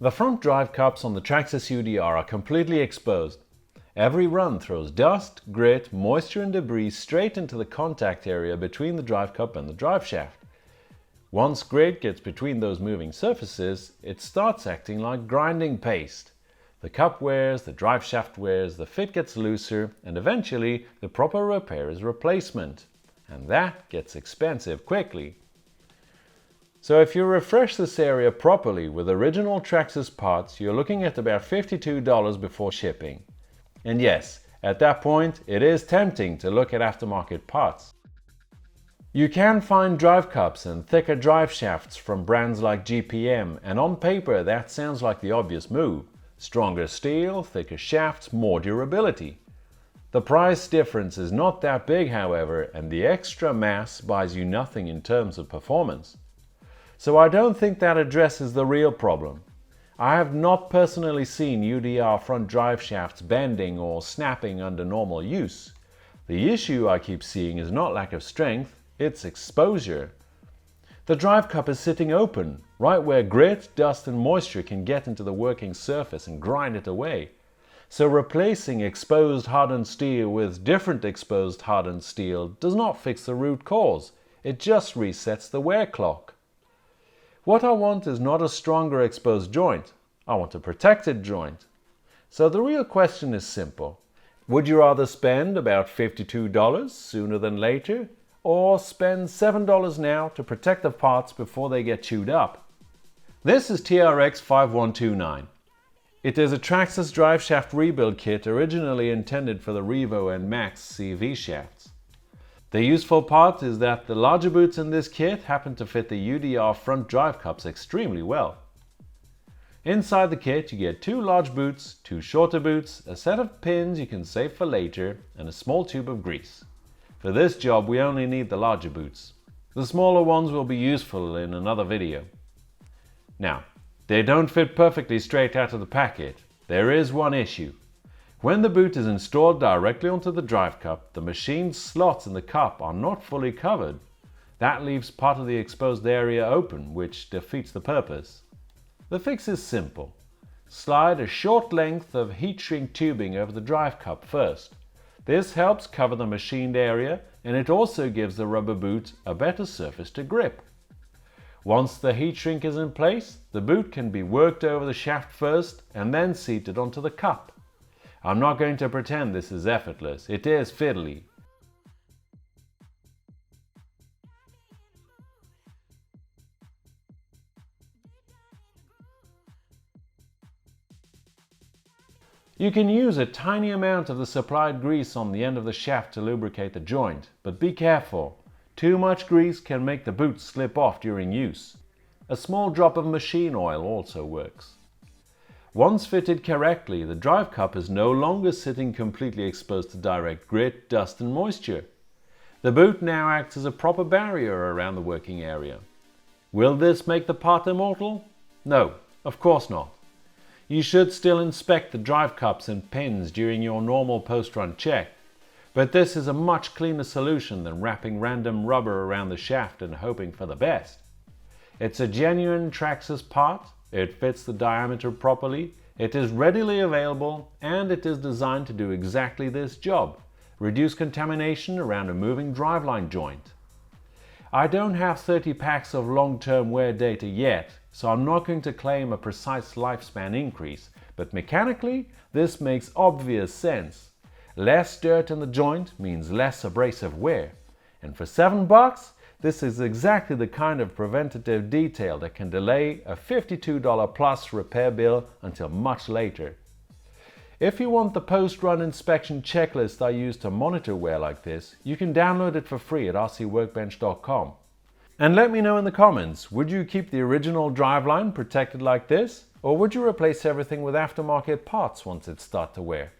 The front drive cups on the Traxxas UDR are completely exposed. Every run throws dust, grit, moisture and debris straight into the contact area between the drive cup and the drive shaft. Once grit gets between those moving surfaces, it starts acting like grinding paste. The cup wears, the drive shaft wears, the fit gets looser, and eventually the proper repair is replacement. And that gets expensive quickly. So if you refresh this area properly with original Traxxas parts, you're looking at about $52 before shipping. And yes, at that point, it is tempting to look at aftermarket parts. You can find drive cups and thicker drive shafts from brands like GPM, and on paper that sounds like the obvious move. Stronger steel, thicker shafts, more durability. The price difference is not that big, however, and the extra mass buys you nothing in terms of performance. So I don't think that addresses the real problem. I have not personally seen UDR front drive shafts bending or snapping under normal use. The issue I keep seeing is not lack of strength, it's exposure. The drive cup is sitting open, right where grit, dust and moisture can get into the working surface and grind it away. So replacing exposed hardened steel with different exposed hardened steel does not fix the root cause, it just resets the wear clock. What I want is not a stronger exposed joint, I want a protected joint. So the real question is simple. Would you rather spend about $52 sooner than later, or spend $7 now to protect the parts before they get chewed up? This is TRX 5129. It is a Traxxas drive shaft rebuild kit originally intended for the Revo and Max CV shafts. The useful part is that the larger boots in this kit happen to fit the UDR front drive cups extremely well. Inside the kit you get 2 large boots, 2 shorter boots, a set of pins you can save for later, and a small tube of grease. For this job we only need the larger boots. The smaller ones will be useful in another video. Now, they don't fit perfectly straight out of the packet. There is one issue. When the boot is installed directly onto the drive cup, the machined slots in the cup are not fully covered. That leaves part of the exposed area open, which defeats the purpose. The fix is simple. Slide a short length of heat shrink tubing over the drive cup first. This helps cover the machined area, and it also gives the rubber boot a better surface to grip. Once the heat shrink is in place, the boot can be worked over the shaft first and then seated onto the cup. I'm not going to pretend this is effortless, it is fiddly. You can use a tiny amount of the supplied grease on the end of the shaft to lubricate the joint, but be careful. Too much grease can make the boot slip off during use. A small drop of machine oil also works. Once fitted correctly, the drive cup is no longer sitting completely exposed to direct grit, dust and moisture. The boot now acts as a proper barrier around the working area. Will this make the part immortal? No, of course not. You should still inspect the drive cups and pins during your normal post-run check, but this is a much cleaner solution than wrapping random rubber around the shaft and hoping for the best. It's a genuine Traxxas part, it fits the diameter properly, it is readily available, and it is designed to do exactly this job, reduce contamination around a moving driveline joint. I don't have 30 packs of long-term wear data yet, so I'm not going to claim a precise lifespan increase, but mechanically this makes obvious sense. Less dirt in the joint means less abrasive wear, and for $7, this is exactly the kind of preventative detail that can delay a $52 plus repair bill until much later. If you want the post-run inspection checklist I use to monitor wear like this, you can download it for free at rcworkbench.com. And let me know in the comments, would you keep the original driveline protected like this, or would you replace everything with aftermarket parts once it starts to wear?